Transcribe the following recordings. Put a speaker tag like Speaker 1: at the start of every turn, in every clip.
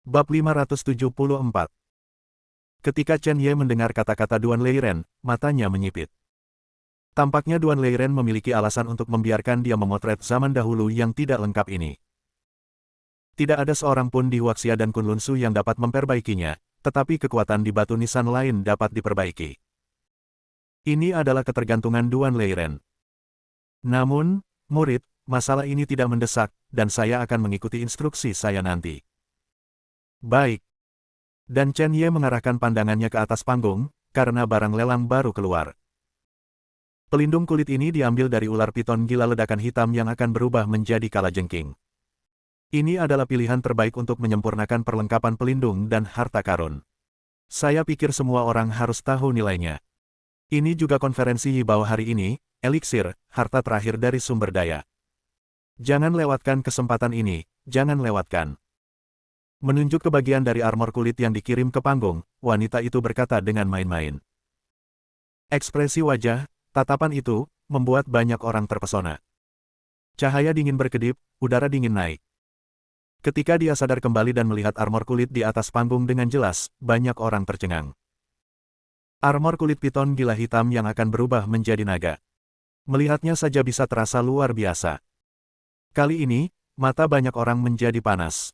Speaker 1: Bab 574. Ketika Chen Ye mendengar kata-kata Duan Leiren, matanya menyipit. Tampaknya Duan Leiren memiliki alasan untuk membiarkan dia memotret zaman dahulu yang tidak lengkap ini. Tidak ada seorang pun di Huaxia dan Kunlun Su yang dapat memperbaikinya, tetapi kekuatan di batu nisan lain dapat diperbaiki. Ini adalah ketergantungan Duan Leiren. Namun, murid, masalah ini tidak mendesak, dan saya akan mengikuti instruksi saya nanti. Baik. Dan Chen Ye mengarahkan pandangannya ke atas panggung, karena barang lelang baru keluar. Pelindung kulit ini diambil dari ular piton gila ledakan hitam yang akan berubah menjadi kalajengking. Ini adalah pilihan terbaik untuk menyempurnakan perlengkapan pelindung dan harta karun. Saya pikir semua orang harus tahu nilainya. Ini juga konferensi Yibao hari ini, eliksir, harta terakhir dari sumber daya. Jangan lewatkan kesempatan ini, jangan lewatkan. Menunjuk ke bagian dari armor kulit yang dikirim ke panggung, wanita itu berkata dengan main-main. Ekspresi wajah, tatapan itu, membuat banyak orang terpesona. Cahaya dingin berkedip, udara dingin naik. Ketika dia sadar kembali dan melihat armor kulit di atas panggung dengan jelas, banyak orang tercengang. Armor kulit piton gila hitam yang akan berubah menjadi naga. Melihatnya saja bisa terasa luar biasa. Kali ini, mata banyak orang menjadi panas.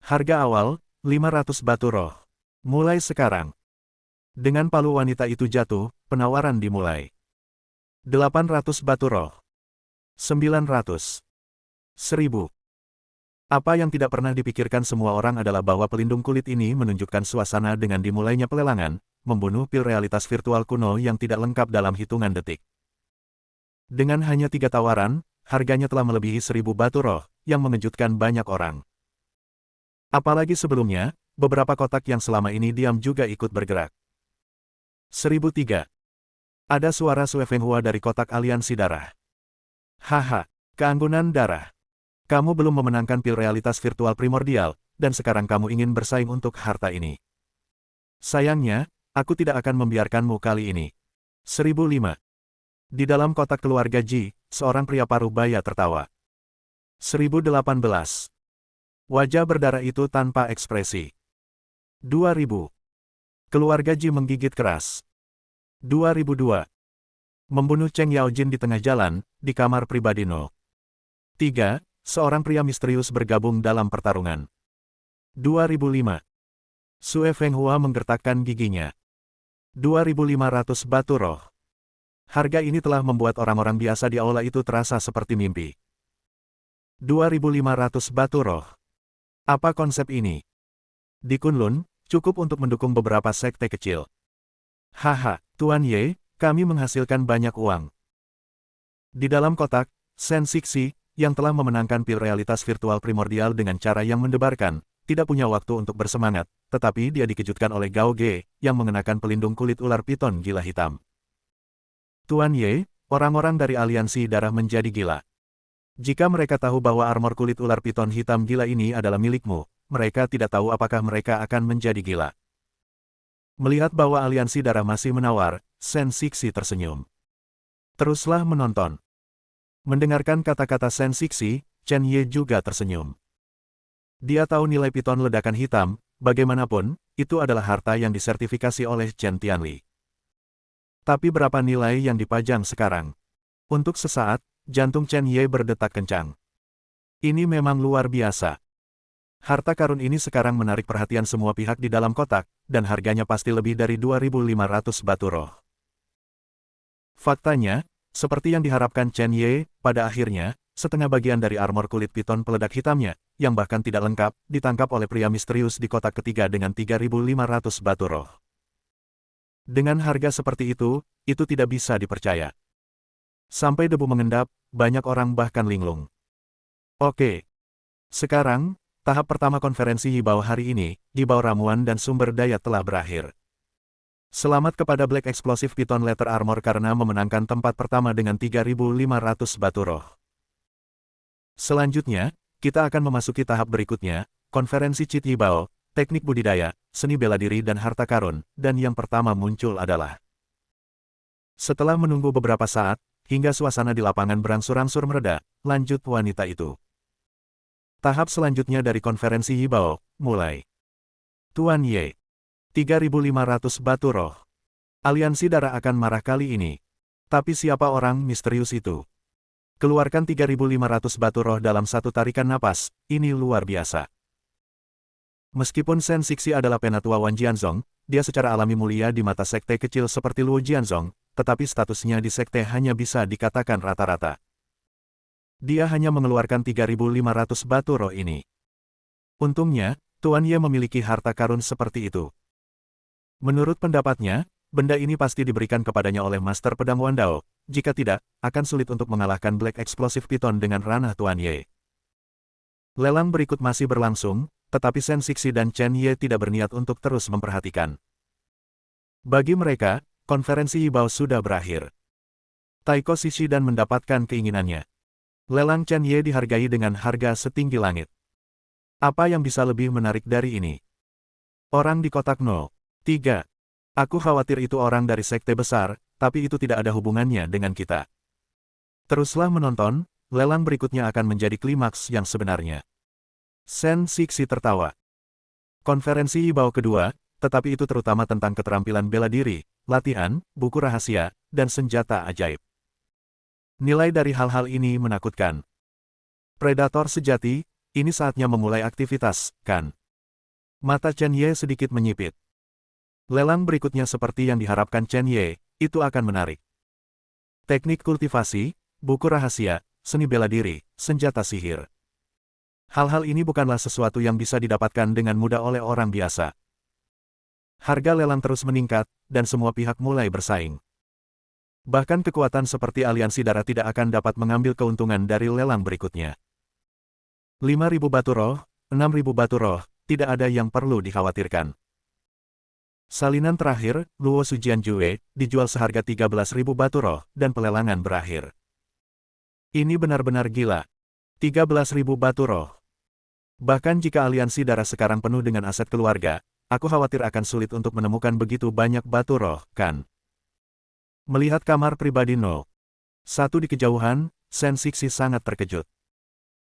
Speaker 1: Harga awal, 500 batu roh. Mulai sekarang. Dengan palu wanita itu jatuh, penawaran dimulai. 800 batu roh. 900. 1000. Apa yang tidak pernah dipikirkan semua orang adalah bahwa pelindung kulit ini menunjukkan suasana dengan dimulainya pelelangan, membunuh pil realitas virtual kuno yang tidak lengkap dalam hitungan detik. Dengan hanya 3 tawaran, harganya telah melebihi 1000 batu roh, yang mengejutkan banyak orang. Apalagi sebelumnya, beberapa kotak yang selama ini diam juga ikut bergerak. 1003. Ada suara Sue Fenghua dari kotak aliansi darah. Haha, keanggunan darah. Kamu belum memenangkan pil realitas virtual primordial, dan sekarang kamu ingin bersaing untuk harta ini. Sayangnya, aku tidak akan membiarkanmu kali ini. 1005. Di dalam kotak keluarga Ji, seorang pria paruh baya tertawa. 1018. Wajah berdarah itu tanpa ekspresi. 2000. Keluarga Ji menggigit keras. 2002. Membunuh Cheng Yaojin di tengah jalan, di kamar pribadi No. 3. Seorang pria misterius bergabung dalam pertarungan. 2005. Sue Fenghua menggertakkan giginya. 2500 batu roh. Harga ini telah membuat orang-orang biasa di aula itu terasa seperti mimpi. 2500 batu roh. Apa konsep ini? Di Kunlun, cukup untuk mendukung beberapa sekte kecil. Haha, Tuan Ye, kami menghasilkan banyak uang. Di dalam kotak, Shen Sixi, yang telah memenangkan pil realitas virtual primordial dengan cara yang mendebarkan, tidak punya waktu untuk bersemangat, tetapi dia dikejutkan oleh Gao Ge, yang mengenakan pelindung kulit ular piton gila hitam. Tuan Ye, orang-orang dari aliansi darah menjadi gila. Jika mereka tahu bahwa armor kulit ular piton hitam gila ini adalah milikmu, mereka tidak tahu apakah mereka akan menjadi gila. Melihat bahwa aliansi darah masih menawar, Shen Sixi tersenyum. Teruslah menonton. Mendengarkan kata-kata Shen Sixi, Chen Ye juga tersenyum. Dia tahu nilai piton ledakan hitam, bagaimanapun, itu adalah harta yang disertifikasi oleh Chen Tianli. Tapi berapa nilai yang dipajang sekarang? Untuk sesaat, jantung Chen Ye berdetak kencang. Ini memang luar biasa. Harta karun ini sekarang menarik perhatian semua pihak di dalam kotak, dan harganya pasti lebih dari 2500 batu roh. Faktanya, seperti yang diharapkan Chen Ye, pada akhirnya, setengah bagian dari armor kulit piton peledak hitamnya, yang bahkan tidak lengkap, ditangkap oleh pria misterius di kotak ketiga dengan 3500 batu roh. Dengan harga seperti itu tidak bisa dipercaya. Sampai debu mengendap, banyak orang bahkan linglung. Oke. Sekarang, tahap pertama konferensi Yibao hari ini, Yibao ramuan dan sumber daya telah berakhir. Selamat kepada Black Explosive Python Letter Armor karena memenangkan tempat pertama dengan 3500 batu roh. Selanjutnya, kita akan memasuki tahap berikutnya, konferensi Cheat Yibao, teknik budidaya, seni bela diri dan harta karun, dan yang pertama muncul adalah. Setelah menunggu beberapa saat, hingga suasana di lapangan berangsur-angsur mereda, lanjut wanita itu. Tahap selanjutnya dari konferensi Yibao, mulai. Tuan Ye. 3.500 batu roh. Aliansi darah akan marah kali ini. Tapi siapa orang misterius itu? Keluarkan 3.500 batu roh dalam satu tarikan napas, ini luar biasa. Meskipun Shen Xixi adalah penatua Wan Jianzong, dia secara alami mulia di mata sekte kecil seperti Luo Jianzong, tetapi statusnya di sekte hanya bisa dikatakan rata-rata. Dia hanya mengeluarkan 3.500 batu roh ini. Untungnya, Tuan Ye memiliki harta karun seperti itu. Menurut pendapatnya, benda ini pasti diberikan kepadanya oleh Master Pedang Wan Dao, jika tidak, akan sulit untuk mengalahkan Black Explosive Python dengan ranah Tuan Ye. Lelang berikut masih berlangsung, tetapi Shen Xixi dan Chen Ye tidak berniat untuk terus memperhatikan. Bagi mereka, konferensi Yibao sudah berakhir. Taiko Shishi dan mendapatkan keinginannya. Lelang Chen Ye dihargai dengan harga setinggi langit. Apa yang bisa lebih menarik dari ini? Orang di kotak 03. Aku khawatir itu orang dari sekte besar, tapi itu tidak ada hubungannya dengan kita. Teruslah menonton, lelang berikutnya akan menjadi klimaks yang sebenarnya. Shen Xixi tertawa. Konferensi Yibao kedua, tetapi itu terutama tentang keterampilan bela diri, latihan, buku rahasia, dan senjata ajaib. Nilai dari hal-hal ini menakutkan. Predator sejati, ini saatnya memulai aktivitas, kan? Mata Chen Ye sedikit menyipit. Lelang berikutnya seperti yang diharapkan Chen Ye, itu akan menarik. Teknik kultivasi, buku rahasia, seni bela diri, senjata sihir. Hal-hal ini bukanlah sesuatu yang bisa didapatkan dengan mudah oleh orang biasa. Harga lelang terus meningkat, dan semua pihak mulai bersaing. Bahkan kekuatan seperti aliansi darah tidak akan dapat mengambil keuntungan dari lelang berikutnya. 5.000 batu roh, 6.000 batu roh, tidak ada yang perlu dikhawatirkan. Salinan terakhir, Luo Sujian Jue, dijual seharga 13.000 batu roh, dan pelelangan berakhir. Ini benar-benar gila. 13.000 batu roh. Bahkan jika aliansi darah sekarang penuh dengan aset keluarga, aku khawatir akan sulit untuk menemukan begitu banyak batu roh, kan? Melihat kamar pribadi 01 di kejauhan, Shen Xixi sangat terkejut.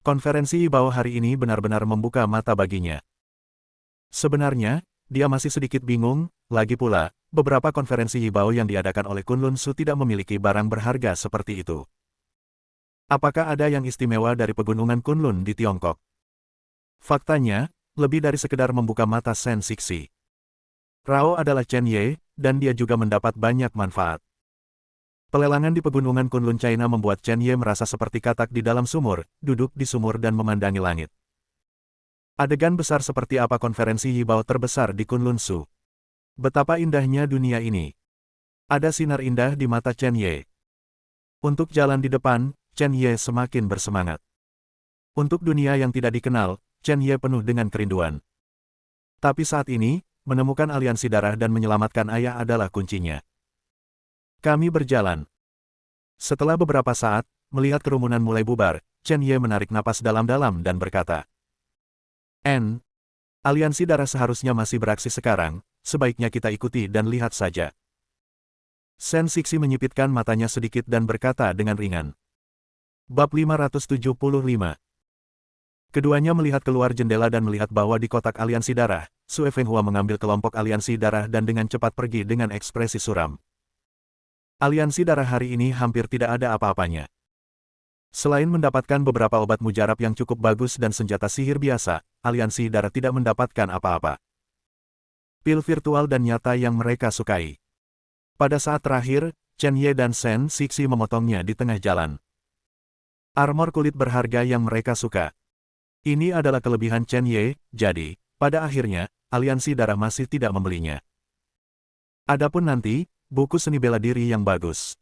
Speaker 1: Konferensi Yibao hari ini benar-benar membuka mata baginya. Sebenarnya, dia masih sedikit bingung, lagi pula, beberapa konferensi Yibao yang diadakan oleh Kunlun Su tidak memiliki barang berharga seperti itu. Apakah ada yang istimewa dari pegunungan Kunlun di Tiongkok? Faktanya, lebih dari sekedar membuka mata Shen Xixi. Rao adalah Chen Ye, dan dia juga mendapat banyak manfaat. Pelelangan di pegunungan Kunlun China membuat Chen Ye merasa seperti katak di dalam sumur, duduk di sumur dan memandangi langit. Adegan besar seperti apa konferensi Yibao terbesar di Kunlun Su? Betapa indahnya dunia ini. Ada sinar indah di mata Chen Ye. Untuk jalan di depan, Chen Ye semakin bersemangat. Untuk dunia yang tidak dikenal, Chen Ye penuh dengan kerinduan. Tapi saat ini, menemukan aliansi darah dan menyelamatkan ayah adalah kuncinya. Kami berjalan. Setelah beberapa saat, melihat kerumunan mulai bubar, Chen Ye menarik napas dalam-dalam dan berkata, aliansi darah seharusnya masih beraksi sekarang, sebaiknya kita ikuti dan lihat saja. Shen Xixi menyipitkan matanya sedikit dan berkata dengan ringan. Bab 575. Keduanya melihat keluar jendela dan melihat bahwa di kotak aliansi darah, Sue Fenghua mengambil kelompok aliansi darah dan dengan cepat pergi dengan ekspresi suram. Aliansi darah hari ini hampir tidak ada apa-apanya. Selain mendapatkan beberapa obat mujarab yang cukup bagus dan senjata sihir biasa, aliansi darah tidak mendapatkan apa-apa. Pil virtual dan nyata yang mereka sukai. Pada saat terakhir, Chen Ye dan Shen Xixi memotongnya di tengah jalan. Armor kulit berharga yang mereka suka. Ini adalah kelebihan Chen Ye, jadi, pada akhirnya, aliansi darah masih tidak membelinya. Adapun nanti, buku seni bela diri yang bagus.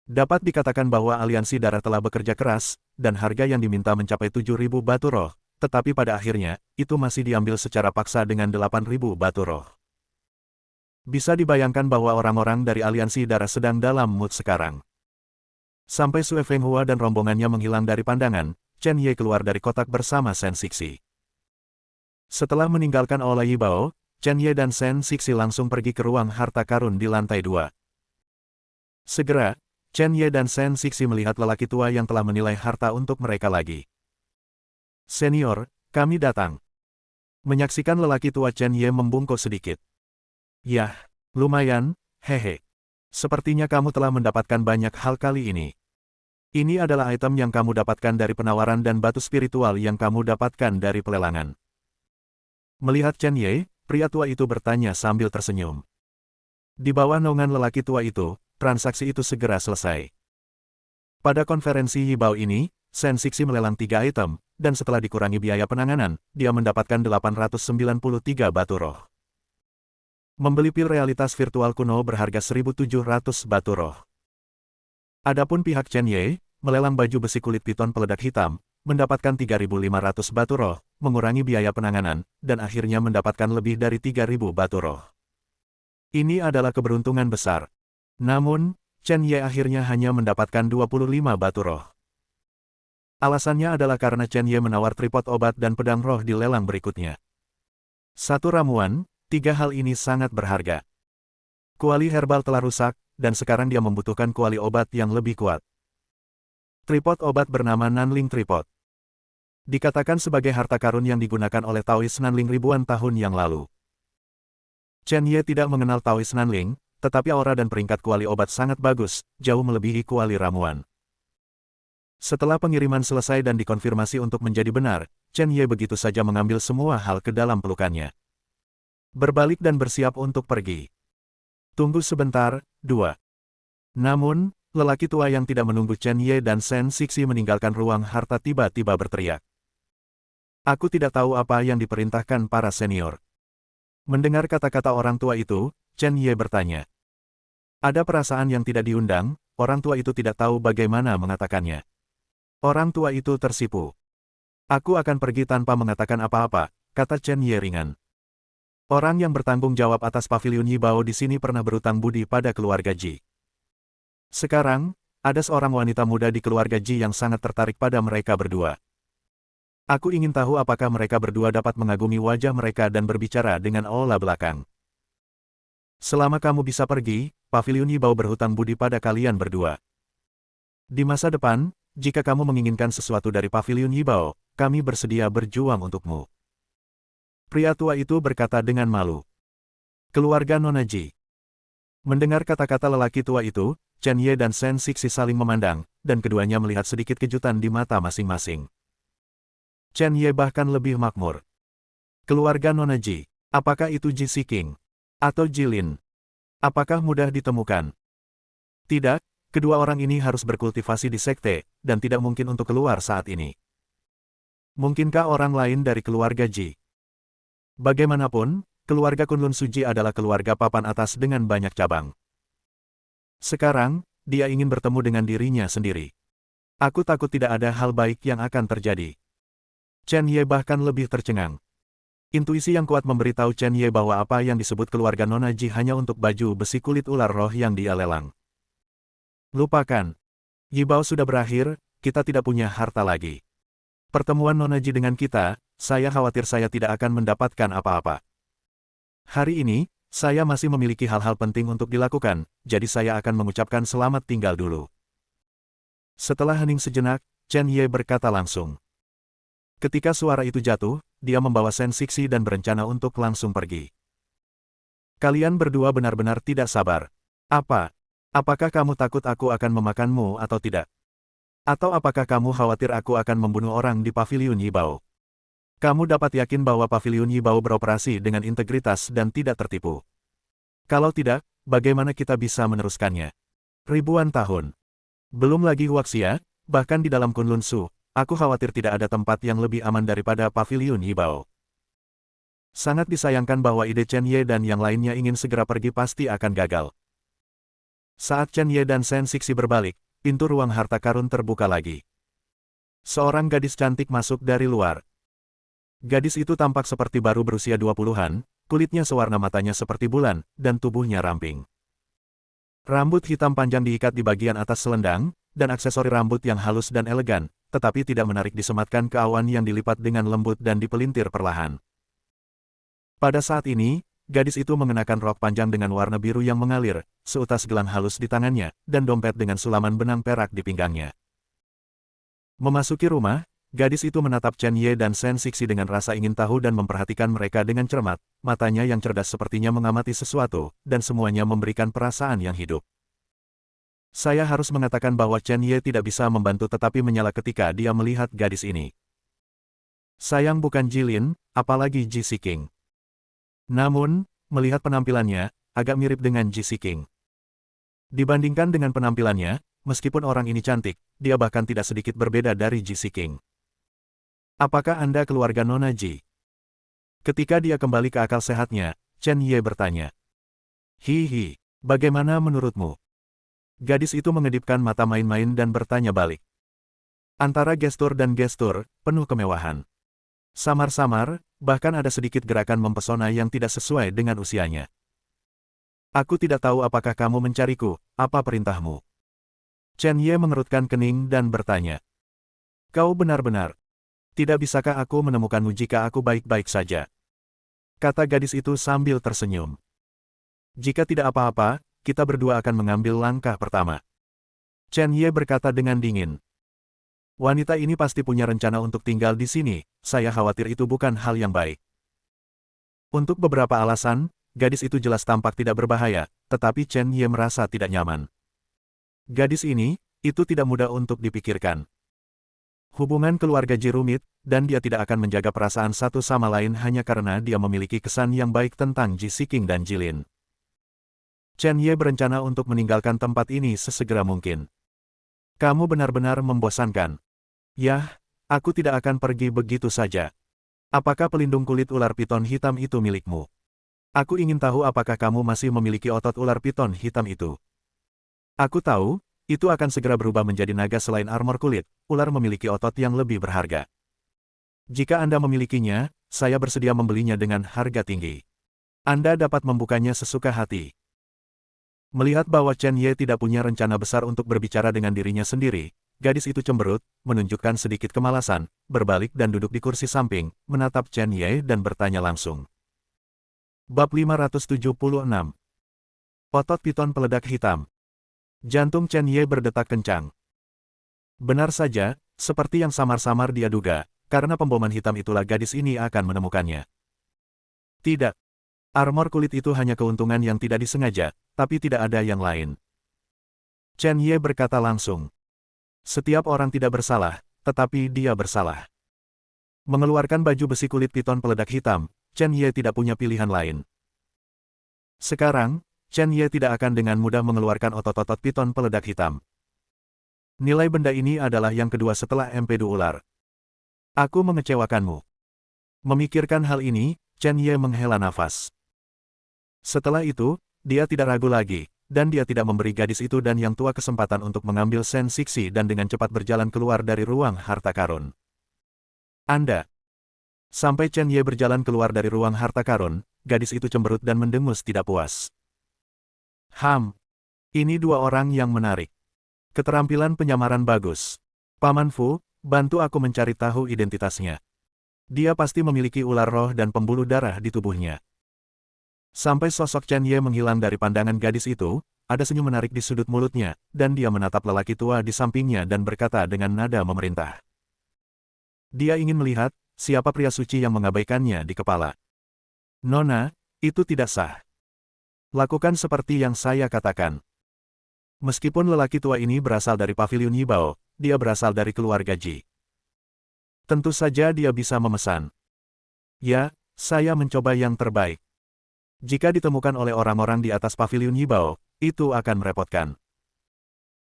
Speaker 1: Dapat dikatakan bahwa aliansi darah telah bekerja keras, dan harga yang diminta mencapai 7.000 batu roh, tetapi pada akhirnya, itu masih diambil secara paksa dengan 8.000 batu roh. Bisa dibayangkan bahwa orang-orang dari aliansi darah sedang dalam mood sekarang. Sampai Sue Fenghua dan rombongannya menghilang dari pandangan, Chen Ye keluar dari kotak bersama Shen Xixi. Setelah meninggalkan Aula Yibao, Chen Ye dan Shen Xixi langsung pergi ke ruang harta karun di lantai 2. Segera, Chen Ye dan Shen Xixi melihat lelaki tua yang telah menilai harta untuk mereka lagi. Senior, kami datang. Menyaksikan lelaki tua Chen Ye membungkuk sedikit. Yah, lumayan, hehe. Sepertinya kamu telah mendapatkan banyak hal kali ini. Ini adalah item yang kamu dapatkan dari penawaran dan batu spiritual yang kamu dapatkan dari pelelangan. Melihat Chen Ye, pria tua itu bertanya sambil tersenyum. Di bawah naungan lelaki tua itu, transaksi itu segera selesai. Pada konferensi Yibao ini, Shen Xixi melelang 3 item, dan setelah dikurangi biaya penanganan, dia mendapatkan 893 batu roh. Membeli pil realitas virtual kuno berharga 1.700 batu roh. Adapun pihak Chen Ye, melelang baju besi kulit piton peledak hitam, mendapatkan 3.500 batu roh, mengurangi biaya penanganan, dan akhirnya mendapatkan lebih dari 3.000 batu roh. Ini adalah keberuntungan besar. Namun, Chen Ye akhirnya hanya mendapatkan 25 batu roh. Alasannya adalah karena Chen Ye menawar tripod obat dan pedang roh di lelang berikutnya. Satu ramuan, 3 hal ini sangat berharga. Kuali herbal telah rusak, dan sekarang dia membutuhkan kuali obat yang lebih kuat. Tripod obat bernama Nanling Tripod. Dikatakan sebagai harta karun yang digunakan oleh Taois Nanling ribuan tahun yang lalu. Chen Ye tidak mengenal Taois Nanling, tetapi aura dan peringkat kuali obat sangat bagus, jauh melebihi kuali ramuan. Setelah pengiriman selesai dan dikonfirmasi untuk menjadi benar, Chen Ye begitu saja mengambil semua hal ke dalam pelukannya. Berbalik dan bersiap untuk pergi. Tunggu sebentar, 2. Namun, lelaki tua yang tidak menunggu Chen Ye dan Shen Xixi meninggalkan ruang harta tiba-tiba berteriak. Aku tidak tahu apa yang diperintahkan para senior. Mendengar kata-kata orang tua itu, Chen Ye bertanya. Ada perasaan yang tidak diundang, orang tua itu tidak tahu bagaimana mengatakannya. Orang tua itu tersipu. Aku akan pergi tanpa mengatakan apa-apa, kata Chen Ye ringan. Orang yang bertanggung jawab atas pavilion Yibao di sini pernah berutang budi pada keluarga Ji. Sekarang, ada seorang wanita muda di keluarga Ji yang sangat tertarik pada mereka berdua. Aku ingin tahu apakah mereka berdua dapat mengagumi wajah mereka dan berbicara dengan aula belakang. Selama kamu bisa pergi, pavilion Yibao berhutang budi pada kalian berdua. Di masa depan, jika kamu menginginkan sesuatu dari pavilion Yibao, kami bersedia berjuang untukmu. Pria tua itu berkata dengan malu. Keluarga Nona Ji. Mendengar kata-kata lelaki tua itu, Chen Ye dan Shen Xixi saling memandang, dan keduanya melihat sedikit kejutan di mata masing-masing. Chen Ye bahkan lebih makmur. Keluarga Nona Ji, apakah itu Ji Siking? Atau Ji Lin? Apakah mudah ditemukan? Tidak, kedua orang ini harus berkultivasi di sekte, dan tidak mungkin untuk keluar saat ini. Mungkinkah orang lain dari keluarga Ji? Bagaimanapun, keluarga Kunlun Suji adalah keluarga papan atas dengan banyak cabang. Sekarang, dia ingin bertemu dengan dirinya sendiri. Aku takut tidak ada hal baik yang akan terjadi. Chen Ye bahkan lebih tercengang. Intuisi yang kuat memberitahu Chen Ye bahwa apa yang disebut keluarga Nona Ji hanya untuk baju besi kulit ular roh yang dia lelang. Lupakan. Yibao sudah berakhir, kita tidak punya harta lagi. Pertemuan Nona Ji dengan kita, saya khawatir saya tidak akan mendapatkan apa-apa. Hari ini, saya masih memiliki hal-hal penting untuk dilakukan, jadi saya akan mengucapkan selamat tinggal dulu. Setelah hening sejenak, Chen Ye berkata langsung. Ketika suara itu jatuh, dia membawa Shen Xixi dan berencana untuk langsung pergi. Kalian berdua benar-benar tidak sabar. Apa? Apakah kamu takut aku akan memakanmu atau tidak? Atau apakah kamu khawatir aku akan membunuh orang di pavilion Yibao? Kamu dapat yakin bahwa pavilion Yibao beroperasi dengan integritas dan tidak tertipu. Kalau tidak, bagaimana kita bisa meneruskannya? Ribuan tahun. Belum lagi Huaxia, bahkan di dalam Kunlun Su, aku khawatir tidak ada tempat yang lebih aman daripada pavilion Yibao. Sangat disayangkan bahwa ide Chen Ye dan yang lainnya ingin segera pergi pasti akan gagal. Saat Chen Ye dan Shen Xixi berbalik, pintu ruang harta karun terbuka lagi. Seorang gadis cantik masuk dari luar. Gadis itu tampak seperti baru berusia 20-an, kulitnya sewarna matanya seperti bulan, dan tubuhnya ramping. Rambut hitam panjang diikat di bagian atas selendang, dan aksesori rambut yang halus dan elegan, tetapi tidak menarik disematkan ke awan yang dilipat dengan lembut dan dipelintir perlahan. Pada saat ini, gadis itu mengenakan rok panjang dengan warna biru yang mengalir, seutas gelang halus di tangannya, dan dompet dengan sulaman benang perak di pinggangnya. Memasuki rumah, Gadis itu menatap Chen Ye dan Shen Sixi dengan rasa ingin tahu dan memperhatikan mereka dengan cermat, matanya yang cerdas sepertinya mengamati sesuatu, dan semuanya memberikan perasaan yang hidup. Saya harus mengatakan bahwa Chen Ye tidak bisa membantu tetapi menyala ketika dia melihat gadis ini. Sayang bukan Jilin, apalagi Ji Siqing. Namun, melihat penampilannya, agak mirip dengan Ji Siqing. Dibandingkan dengan penampilannya, meskipun orang ini cantik, dia bahkan tidak sedikit berbeda dari Ji Siqing. Apakah Anda keluarga Nona Ji? Ketika dia kembali ke akal sehatnya, Chen Ye bertanya. Hihi, bagaimana menurutmu? Gadis itu mengedipkan mata main-main dan bertanya balik. Antara gestur dan gestur, penuh kemewahan. Samar-samar, bahkan ada sedikit gerakan mempesona yang tidak sesuai dengan usianya. Aku tidak tahu apakah kamu mencariku, apa perintahmu? Chen Ye mengerutkan kening dan bertanya. Kau benar-benar. Tidak bisakah aku menemukanmu jika aku baik-baik saja? Kata gadis itu sambil tersenyum. Jika tidak apa-apa, kita berdua akan mengambil langkah pertama. Chen Ye berkata dengan dingin. Wanita ini pasti punya rencana untuk tinggal di sini, saya khawatir itu bukan hal yang baik. Untuk beberapa alasan, gadis itu jelas tampak tidak berbahaya, tetapi Chen Ye merasa tidak nyaman. Gadis ini, itu tidak mudah untuk dipikirkan. Hubungan keluarga Ji rumit, dan dia tidak akan menjaga perasaan satu sama lain hanya karena dia memiliki kesan yang baik tentang Ji Siqing dan Jilin. Chen Ye berencana untuk meninggalkan tempat ini sesegera mungkin. Kamu benar-benar membosankan. Yah, aku tidak akan pergi begitu saja. Apakah pelindung kulit ular piton hitam itu milikmu? Aku ingin tahu apakah kamu masih memiliki otot ular piton hitam itu. Aku tahu, itu akan segera berubah menjadi naga selain armor kulit, ular memiliki otot yang lebih berharga. Jika Anda memilikinya, saya bersedia membelinya dengan harga tinggi. Anda dapat membukanya sesuka hati. Melihat bahwa Chen Ye tidak punya rencana besar untuk berbicara dengan dirinya sendiri, gadis itu cemberut, menunjukkan sedikit kemalasan, berbalik dan duduk di kursi samping, menatap Chen Ye dan bertanya langsung. Bab 576. Otot piton peledak hitam. Jantung Chen Ye berdetak kencang. Benar saja, seperti yang samar-samar dia duga, karena pemboman hitam itulah gadis ini akan menemukannya. Tidak. Armor kulit itu hanya keuntungan yang tidak disengaja, tapi tidak ada yang lain. Chen Ye berkata langsung. Setiap orang tidak bersalah, tetapi dia bersalah. Mengeluarkan baju besi kulit piton peledak hitam, Chen Ye tidak punya pilihan lain. Sekarang, Chen Ye tidak akan dengan mudah mengeluarkan otot-otot piton peledak hitam. Nilai benda ini adalah yang kedua setelah empedu ular. Aku mengecewakanmu. Memikirkan hal ini, Chen Ye menghela nafas. Setelah itu, dia tidak ragu lagi, dan dia tidak memberi gadis itu dan yang tua kesempatan untuk mengambil Shen Sixi dan dengan cepat berjalan keluar dari ruang harta karun. Anda. Sampai Chen Ye berjalan keluar dari ruang harta karun, gadis itu cemberut dan mendengus tidak puas. Ini dua orang yang menarik. Keterampilan penyamaran bagus. Paman Fu, bantu aku mencari tahu identitasnya. Dia pasti memiliki ular roh dan pembuluh darah di tubuhnya. Sampai sosok Chen Ye menghilang dari pandangan gadis itu, ada senyum menarik di sudut mulutnya, dan dia menatap lelaki tua di sampingnya dan berkata dengan nada memerintah. Dia ingin melihat, siapa pria suci yang mengabaikannya di kepala. Nona, itu tidak sah. Lakukan seperti yang saya katakan. Meskipun lelaki tua ini berasal dari pavilion Yibao, dia berasal dari keluarga Ji. Tentu saja dia bisa memesan. Ya, saya mencoba yang terbaik. Jika ditemukan oleh orang-orang di atas pavilion Yibao, itu akan merepotkan.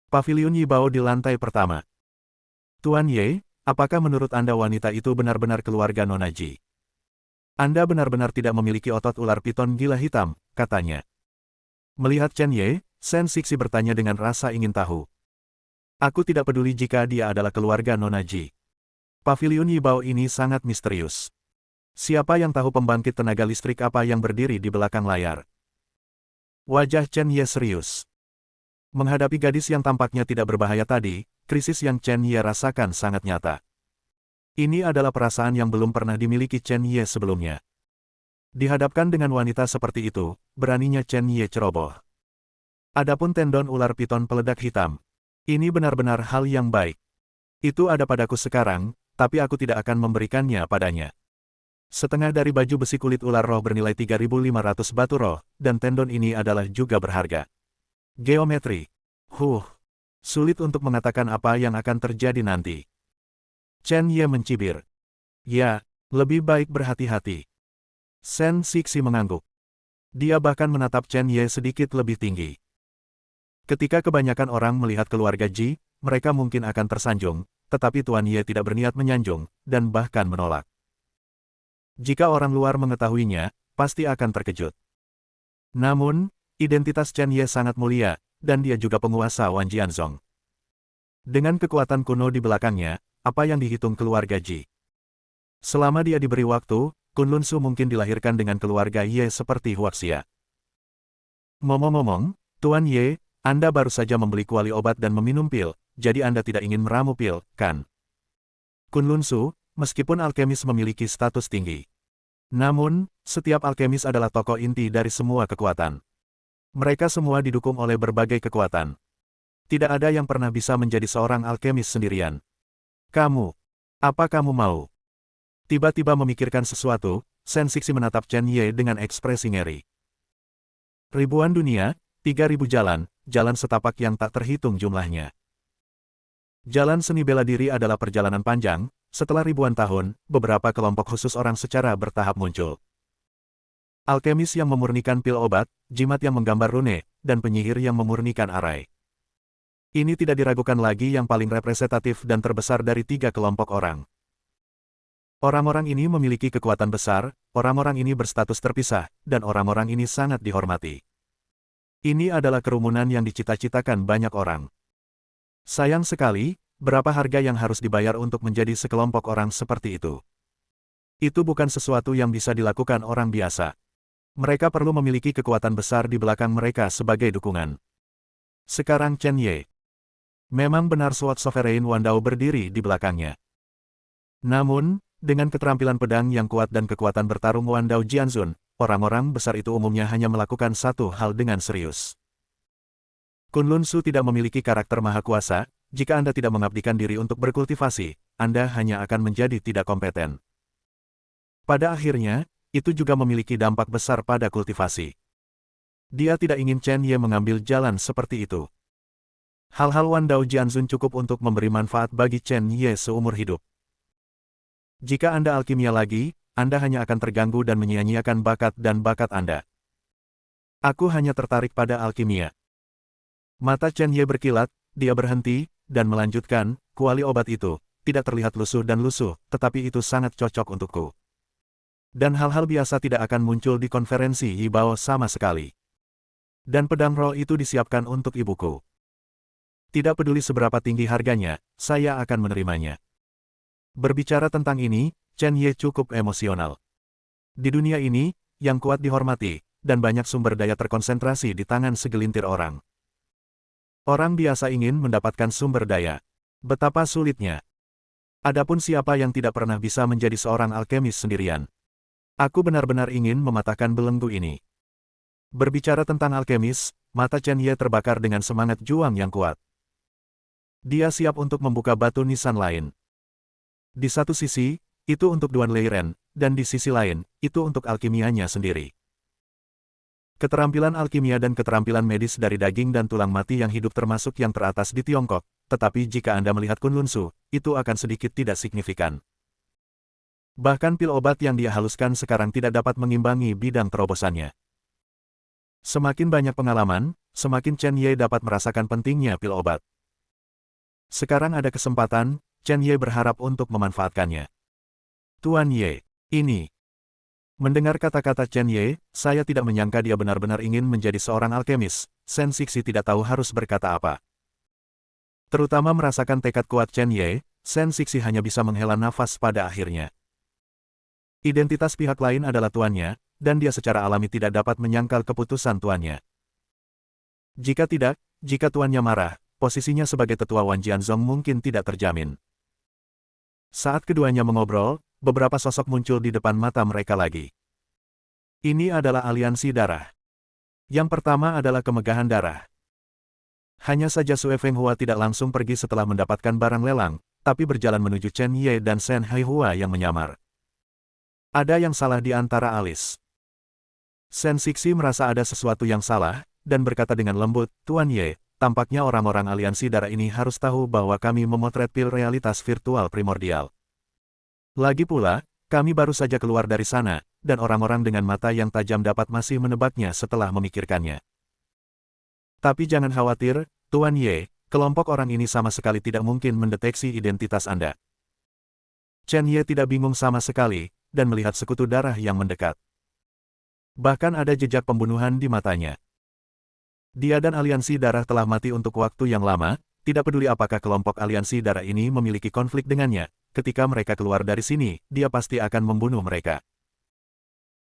Speaker 1: Pavilion Yibao di lantai pertama. Tuan Ye, apakah menurut Anda wanita itu benar-benar keluarga Nona Ji? Anda benar-benar tidak memiliki otot ular piton gila hitam, katanya. Melihat Chen Ye, Shen Sixi bertanya dengan rasa ingin tahu. Aku tidak peduli jika dia adalah keluarga Nona Ji. Pavilion Yibao ini sangat misterius. Siapa yang tahu pembangkit tenaga listrik apa yang berdiri di belakang layar? Wajah Chen Ye serius. Menghadapi gadis yang tampaknya tidak berbahaya tadi, krisis yang Chen Ye rasakan sangat nyata. Ini adalah perasaan yang belum pernah dimiliki Chen Ye sebelumnya. Dihadapkan dengan wanita seperti itu, beraninya Chen Ye ceroboh. Adapun tendon ular piton peledak hitam. Ini benar-benar hal yang baik. Itu ada padaku sekarang, tapi aku tidak akan memberikannya padanya. Setengah dari baju besi kulit ular roh bernilai 3.500 batu roh, dan tendon ini adalah juga berharga. Geometri. Sulit untuk mengatakan apa yang akan terjadi nanti. Chen Ye mencibir. Ya, lebih baik berhati-hati. Shen Sixi mengangguk. Dia bahkan menatap Chen Ye sedikit lebih tinggi. Ketika kebanyakan orang melihat keluarga Ji, mereka mungkin akan tersanjung, tetapi Tuan Ye tidak berniat menyanjung, dan bahkan menolak. Jika orang luar mengetahuinya, pasti akan terkejut. Namun, identitas Chen Ye sangat mulia, dan dia juga penguasa Wan Jianzong. Dengan kekuatan kuno di belakangnya, apa yang dihitung keluarga Ji? Selama dia diberi waktu, Kunlun Su mungkin dilahirkan dengan keluarga Ye seperti Huaxia. Ngomong-ngomong, Tuan Ye, Anda baru saja membeli kuali obat dan meminum pil, jadi Anda tidak ingin meramu pil, kan? Kunlun Su, meskipun alkemis memiliki status tinggi. Namun, setiap alkemis adalah tokoh inti dari semua kekuatan. Mereka semua didukung oleh berbagai kekuatan. Tidak ada yang pernah bisa menjadi seorang alkemis sendirian. Kamu, apa kamu mau? Tiba-tiba memikirkan sesuatu, Shen Sixi menatap Chen Ye dengan ekspresi ngeri. Ribuan dunia, 3.000 jalan, jalan setapak yang tak terhitung jumlahnya. Jalan seni bela diri adalah perjalanan panjang, setelah ribuan tahun, beberapa kelompok khusus orang secara bertahap muncul. Alkemis yang memurnikan pil obat, jimat yang menggambar rune, dan penyihir yang memurnikan arai. Ini tidak diragukan lagi yang paling representatif dan terbesar dari 3 kelompok orang. Orang-orang ini memiliki kekuatan besar, orang-orang ini berstatus terpisah, dan orang-orang ini sangat dihormati. Ini adalah kerumunan yang dicita-citakan banyak orang. Sayang sekali, berapa harga yang harus dibayar untuk menjadi sekelompok orang seperti itu? Itu bukan sesuatu yang bisa dilakukan orang biasa. Mereka perlu memiliki kekuatan besar di belakang mereka sebagai dukungan. Sekarang Chen Ye. Memang benar Sword Sovereign Wandao berdiri di belakangnya. Namun, dengan keterampilan pedang yang kuat dan kekuatan bertarung Wandao Jianzun, orang-orang besar itu umumnya hanya melakukan satu hal dengan serius. Kunlun Su tidak memiliki karakter maha kuasa, jika Anda tidak mengabdikan diri untuk berkultivasi, Anda hanya akan menjadi tidak kompeten. Pada akhirnya, itu juga memiliki dampak besar pada kultivasi. Dia tidak ingin Chen Ye mengambil jalan seperti itu. Hal-hal Wandao Jianzun cukup untuk memberi manfaat bagi Chen Ye seumur hidup. Jika Anda alkimia lagi, Anda hanya akan terganggu dan menyia-nyiakan bakat dan bakat Anda. Aku hanya tertarik pada alkimia. Mata Chen Ye berkilat, dia berhenti, dan melanjutkan, kuali obat itu, tidak terlihat lusuh dan lusuh, tetapi itu sangat cocok untukku. Dan hal-hal biasa tidak akan muncul di konferensi Yibao sama sekali. Dan pedang roh itu disiapkan untuk ibuku. Tidak peduli seberapa tinggi harganya, saya akan menerimanya. Berbicara tentang ini, Chen Ye cukup emosional. Di dunia ini, yang kuat dihormati, dan banyak sumber daya terkonsentrasi di tangan segelintir orang. Orang biasa ingin mendapatkan sumber daya. Betapa sulitnya. Adapun siapa yang tidak pernah bisa menjadi seorang alkemis sendirian. Aku benar-benar ingin mematahkan belenggu ini. Berbicara tentang alkemis, mata Chen Ye terbakar dengan semangat juang yang kuat. Dia siap untuk membuka batu nisan lain. Di satu sisi, itu untuk Duan Leiren, dan di sisi lain, itu untuk alkimianya sendiri. Keterampilan alkimia dan keterampilan medis dari daging dan tulang mati yang hidup termasuk yang teratas di Tiongkok, tetapi jika Anda melihat Kunlun Su, itu akan sedikit tidak signifikan. Bahkan pil obat yang dia haluskan sekarang tidak dapat mengimbangi bidang terobosannya. Semakin banyak pengalaman, semakin Chen Ye dapat merasakan pentingnya pil obat. Sekarang ada kesempatan, Chen Ye berharap untuk memanfaatkannya. Tuan Ye, ini. Mendengar kata-kata Chen Ye, saya tidak menyangka dia benar-benar ingin menjadi seorang alkemis. Shen Sixi tidak tahu harus berkata apa. Terutama merasakan tekad kuat Chen Ye, Shen Sixi hanya bisa menghela nafas pada akhirnya. Identitas pihak lain adalah tuannya, dan dia secara alami tidak dapat menyangkal keputusan tuannya. Jika tidak, jika tuannya marah, posisinya sebagai tetua Wan Jianzong mungkin tidak terjamin. Saat keduanya mengobrol, beberapa sosok muncul di depan mata mereka lagi. Ini adalah aliansi darah. Yang pertama adalah kemegahan darah. Hanya saja Sue Fenghua tidak langsung pergi setelah mendapatkan barang lelang, tapi berjalan menuju Chen Ye dan Shen Haihua yang menyamar. Ada yang salah di antara alis. Shen Sixi merasa ada sesuatu yang salah, dan berkata dengan lembut, Tuan Ye, tampaknya orang-orang aliansi darah ini harus tahu bahwa kami memotret pil realitas virtual primordial. Lagi pula, kami baru saja keluar dari sana, dan orang-orang dengan mata yang tajam dapat masih menebaknya setelah memikirkannya. Tapi jangan khawatir, Tuan Ye, kelompok orang ini sama sekali tidak mungkin mendeteksi identitas Anda. Chen Ye tidak bingung sama sekali, dan melihat sekutu darah yang mendekat. Bahkan ada jejak pembunuhan di matanya. Dia dan aliansi darah telah mati untuk waktu yang lama, tidak peduli apakah kelompok aliansi darah ini memiliki konflik dengannya. Ketika mereka keluar dari sini, dia pasti akan membunuh mereka.